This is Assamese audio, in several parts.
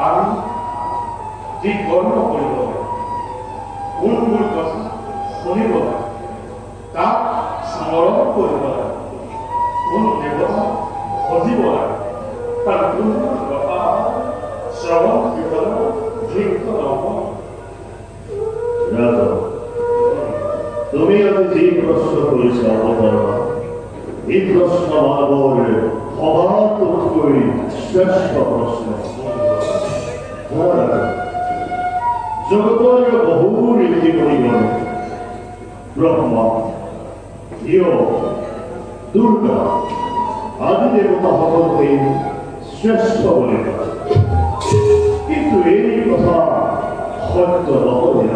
আমি যি কৰ্ম কৰিব লাগে, কোনবোৰ কথা শুনিব লাগে, তাক স্মৰণ কৰিব লাগে, কোন দেৱতা সজিব লাগে, তাৰ কোনবোৰ কথা শ্ৰৱণ কীৰ্তনৰ যোগ্য নহয়। তুমি আজি যি প্ৰশ্ন কৰিছা অৱতাৰণা, এই প্ৰশ্ন মানৱৰ সবাতোতকৈ শ্ৰেষ্ঠ প্ৰশ্ন। জগতৰ বহু ঋষি মুনিগণ ব্ৰহ্মা, শিৱ, দুৰ্গা আদি দেৱতাসকলকে শ্ৰেষ্ঠ বুলি কয়, কিন্তু এই কথা সত্য নহয়।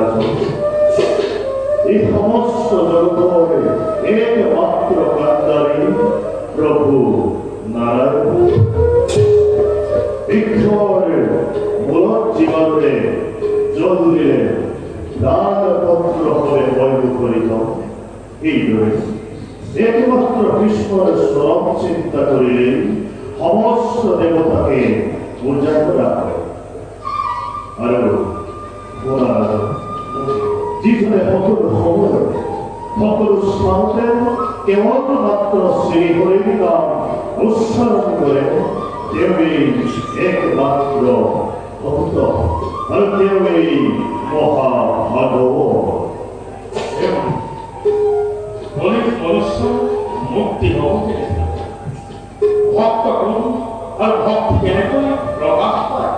এই সমস্ত জগতৰ একমাত্ৰ কাণ্ডাৰী প্ৰভু নাৰায়ণ। বৃক্ষৰ মূলত জীৱাৰে জল দিলে ডাল পত্ৰ হলে বৈমুখৰিত, এইদৰে একমাত্ৰ কৃষ্ণৰ চৰম চিন্তা কৰিলে সমস্ত দেৱতাকে পূজা কৰা হয়। আৰু যিজনে সকলো সময়ত সকলো স্থানতে কেৱল মাত্ৰ শ্ৰীহৰিৰ নাম উচ্চাৰণ কৰে, তেওঁৱেই একমাত্ৰ ভক্ত আৰু তেওঁৱেই মহাভাগৱত। মনুষ্য মুক্তি হ'ব ভক্ত কোন আৰু ভক্তি কেনেকৈ প্ৰকাশ পায়?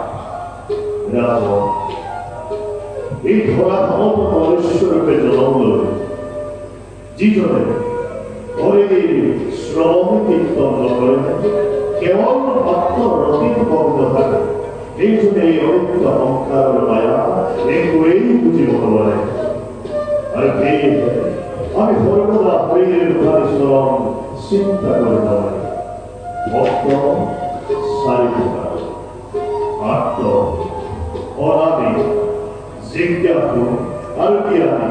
এই ধৰা ধামত মনুষ্যৰূপে জন্ম লৈ যিজনে হৰিৰ শ্ৰৱণ কীৰ্তন নকৰে, কেৱল মাত্ৰ ৰতিত ভক্ত থাকে, এইজনে এই অনিত্য সংসাৰৰ মায়া একোৱেই বুজিব নোৱাৰে। আৰু সেয়েহে আমি সৰ্বদা হৰিৰ চৰণ চিন্তা কৰিব লাগে। ভক্ত চাৰি প্ৰকাৰ: আত্ম, অনাদি, জিজ্ঞাসু আৰু জ্ঞানী।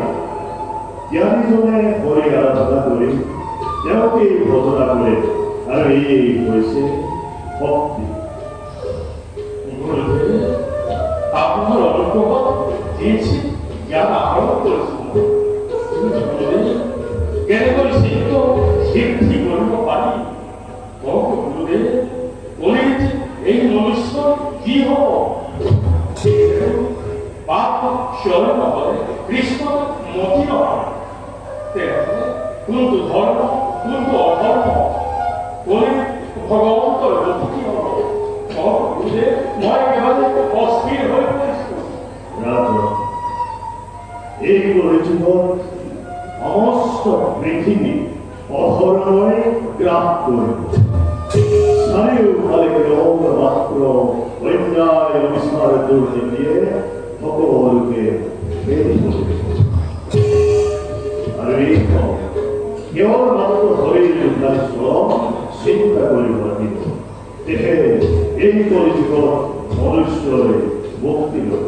জ্ঞানীজনে হৰি আৰাধনা কৰি তেওঁকেই ভজনা কৰে, আৰু এই হৈছে ভক্তি। আপোনাৰ অনুগ্ৰহত দিয়েছি জ্ঞান আহৰণ কৰিছোঁ, কেনেকৈ চিন্ত সিদ্ধি কৰিব পাৰি? গুৰুদেৱ কলিত এই মনুষ্য কি হ'ব? পাপ স্মৰণ নহ'লে কৃষ্ণ মতি নহয়। তেনেহ'লে কোনটো ধৰ্ম কোনটো অধৰ্ম? কলিত ভগৱন্তৰ ৰূপ কি হ'ব? গুৰুদেৱ মই একেবাৰে অস্থিৰ হৈ পৰিছোঁ। এই কলিযুগত সমস্ত পৃথিৱী অধৰ্মই গ্ৰাস কৰিব। চাৰিওফালে কেৱল মাত্ৰ অন্যায় অবিচাৰ দুৰ্নীতিয়ে সকলোকে ঘেৰি ধৰিব। আৰু এই কেৱল মাত্ৰ হৰিৰ উদ্দেশ্য চিন্তা কৰিব লাগিব, তেহে এই কলিযুগত মনুষ্যই মুক্তি ল'ব।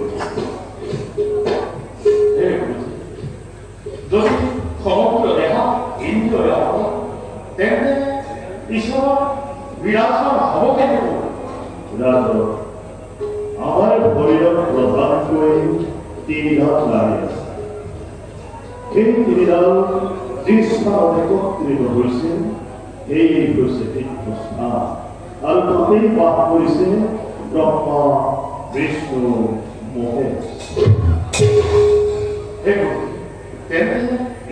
যদি সমগ্ৰ দেহা ইন্দ্ৰিয় তেন্তে ঈশ্বৰৰ বিৰাজমান হ'ব কেনেকৈ? আমাৰ শৰীৰত প্ৰধানকৈ তিনিডাল নাড়ী আছে। সেই তিনিডাল যি স্থানত একত্ৰিত হৈছে সেই হৈছে তীৰ্থস্থান, আৰু তাতেই বাস কৰিছে ব্ৰহ্মা, বিষ্ণু, মহেশ। তেন্তে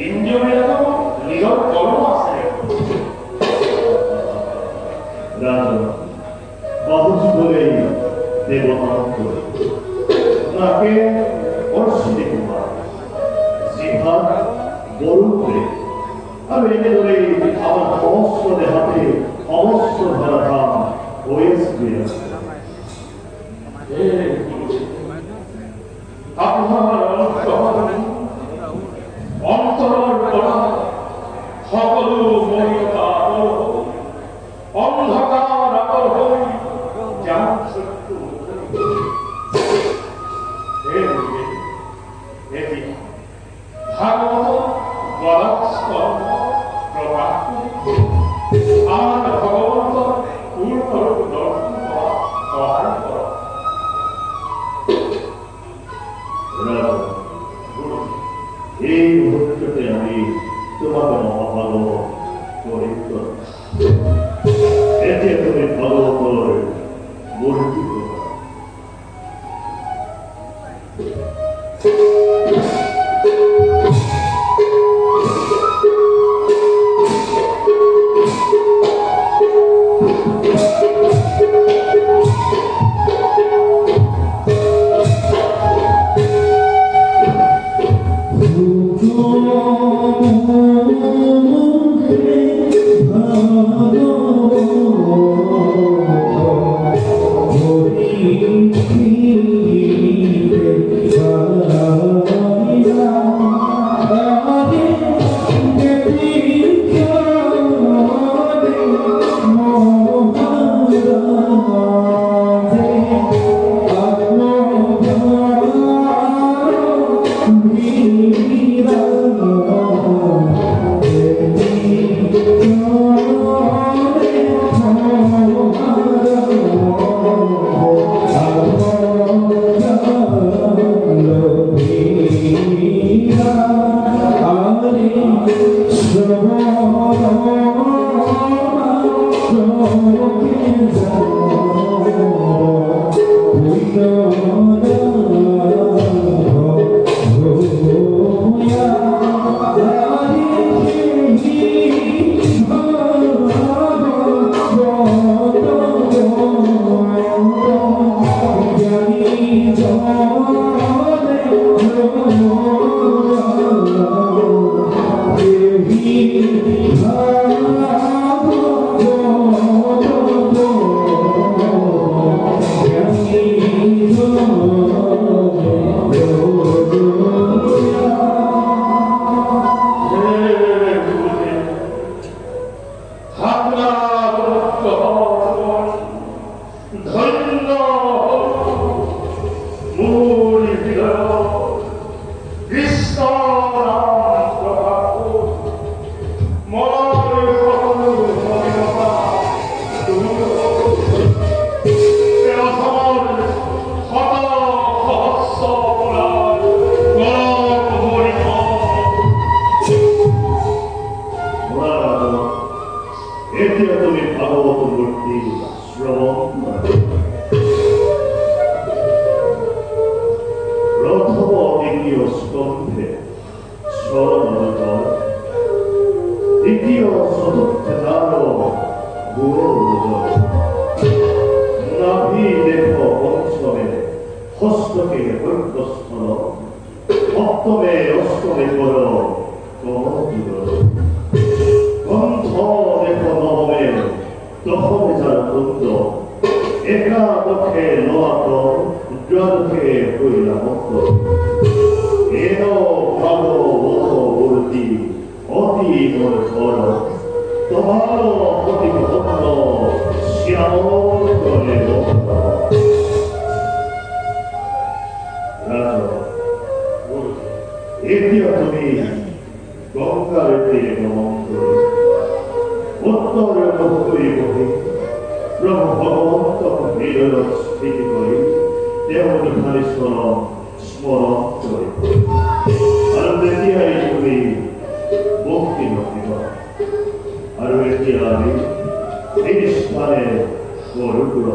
ইন্দ্ৰিয়বিলাকৰ নিজৰ কৰ্ম আছে। বাহুযুগলেই দেৱতান্তৰ তাকে অৰ্শিত কুমাৰ জিহাদ বৰুণে আৰ এনেদৰে আমাৰ সমস্ত দেহাতে সমস্ত ধাৰাধাম হয়েছে। আপনাৰ অন্তৰেৰ পৰা সকলো মৰিতা অন্ধকাৰ আঁতৰ হৈ যাওক শত্ৰু। ভাগৱত প্ৰকাশ আমাৰ ভগৱন্তৰ পূৰ্ণৰূপ দৰ্শন কৰা ধন্য মুড়ি কৃষ্ণ নাম প্ৰভাব মনেৰ মহিমা এতিয়া তুমি ভাগৱত মূৰ্তি শ্ৰৱণ প্ৰথম দ্বিতীয় স্কন্ধে স্মৰণত দ্বিতীয় চতুৰ্থ নাভি দেশ পঞ্চমে ষষ্ঠকে বৈদ্যস্থল সপ্তমে অষ্টমে পৰ কমযোগ গ্ৰন্থ দেশ নৱমে দশমে যাৰ কুণ্ড একাদশে নৱাত দ্বাদশে কৈলামত এন ভাগৱতী অতি মোৰ ঘৰ তোমাৰ প্ৰতি ভক্ত শ্যামৰ গণে এতিয়া তুমি গংগাৰ তীৰে গমন কৰি উত্তৰে মুখ কৰি বহি প্ৰভু ভগৱন্তক হৃদয়ত স্থিতি কৰি তেওঁৰ নিধানিশ্বৰক স্মৰণ কৰি আৰু তেতিয়াই তুমি মুক্তি নহিবা আৰু এতিয়া আমি এই স্থানে গৰুকুল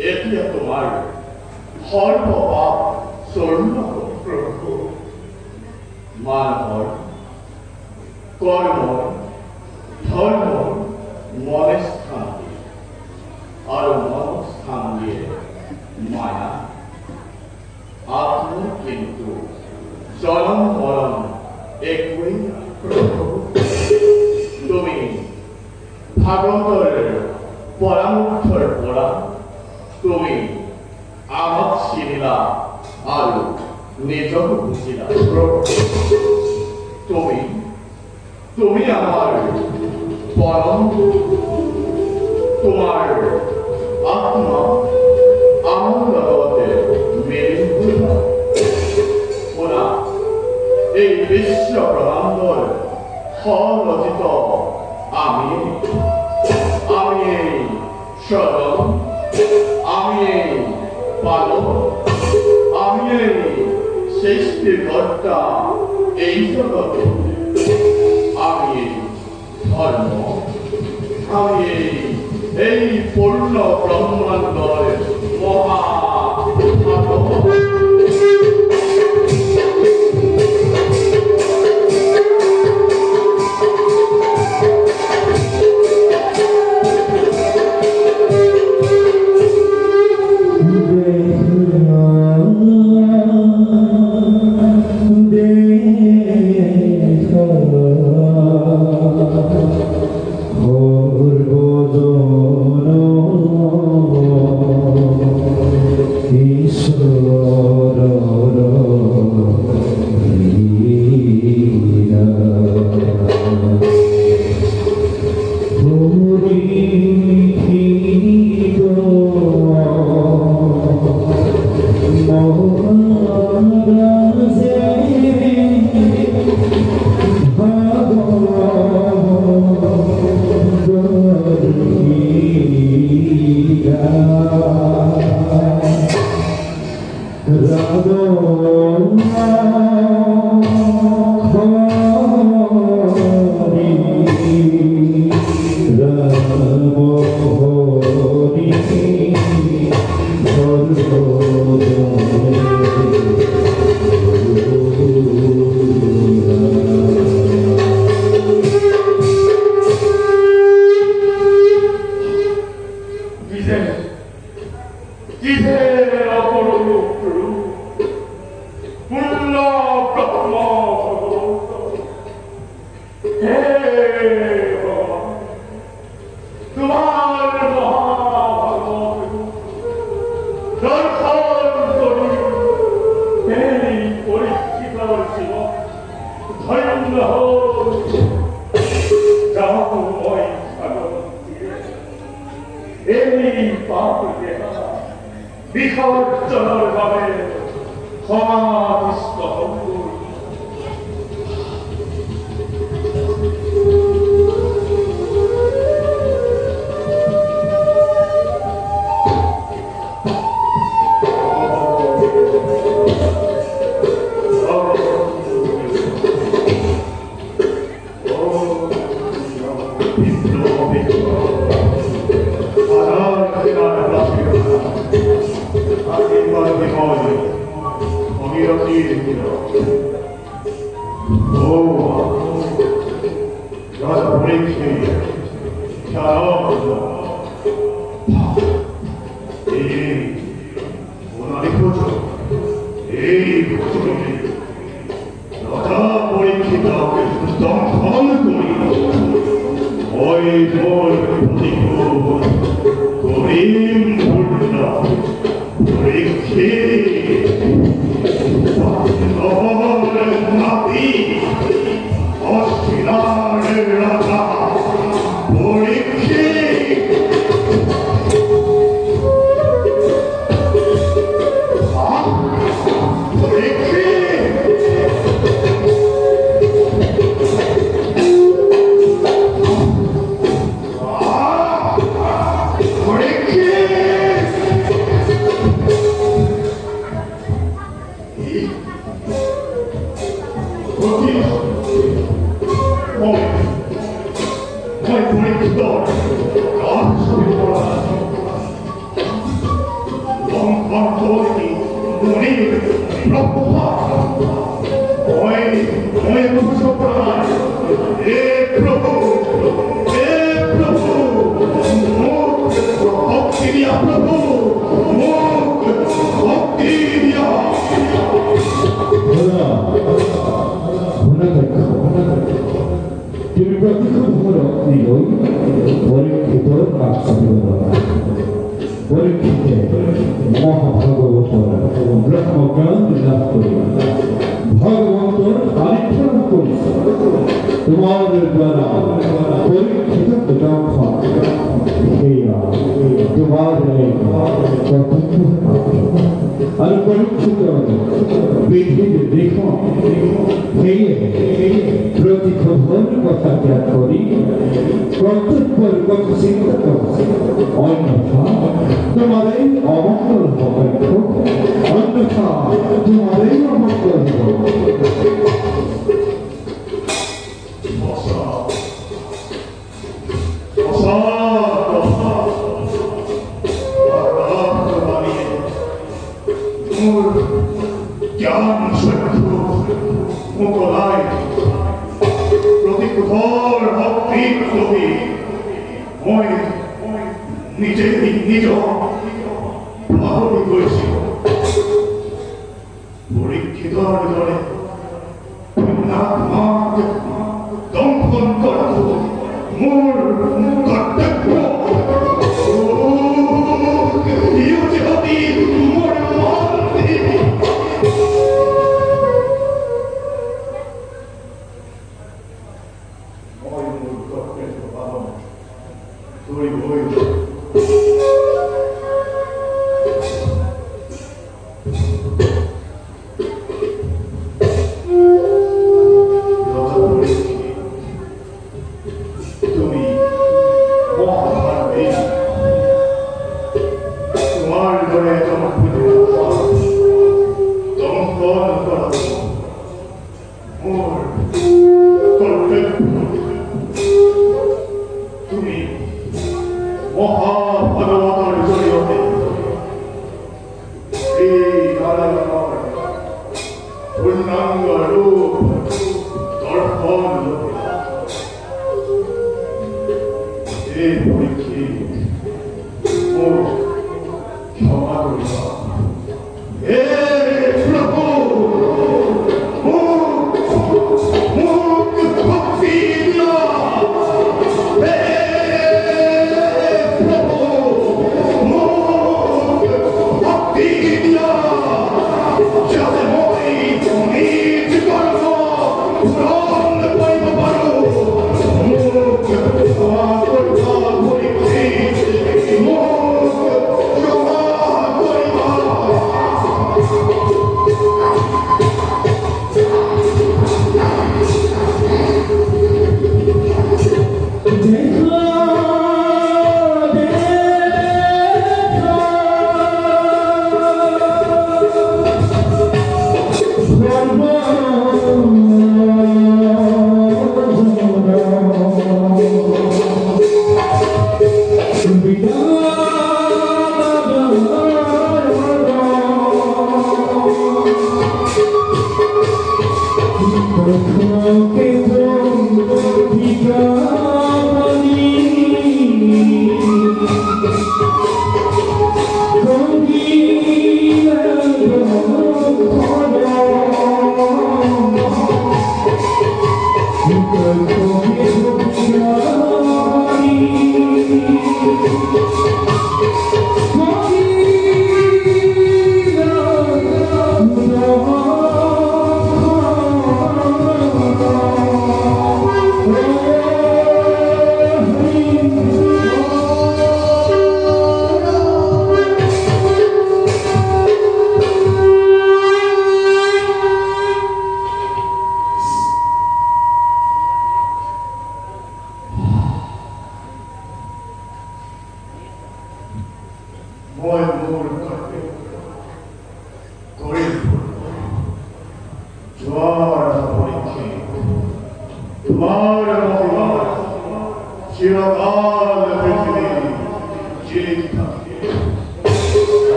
এতিয়া তোমাৰ সৰ্বপাপ স্বৰ্ণ প্ৰভু মানুহৰ কৰ্মৰ ধৰ্মৰ মনে স্থান দিয়ে আৰু মন স্থান দিয়ে মায়া আত্ম কিন্তু জনম মৰণ একই প্ৰভু তুমি ভাগবতেৰ পৰামৰ্শৰ পৰা তুমি আমাক চিনিলা আৰু নিজক বুজিলা প্ৰভু তুমি আমাৰ পৰম তোমাৰ আত্মা আমাৰ লগতে মিলি শুনা শুনা এই বিশ্ব ব্ৰহ্মাণ্ডৰ সৰচিত আমি শ্ৰৱণ আমি পালন আমি সৃষ্টিকৰ্তা এই জগতে আমি ধৰ্ম আমি এই পূৰ্ণ ব্ৰহ্মাণ্ডৰ মহা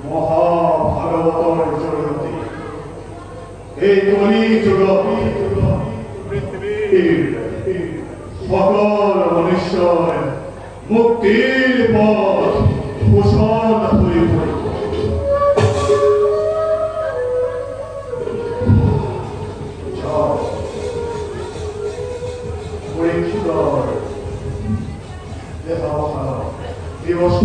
মহা অবস্থান দিবস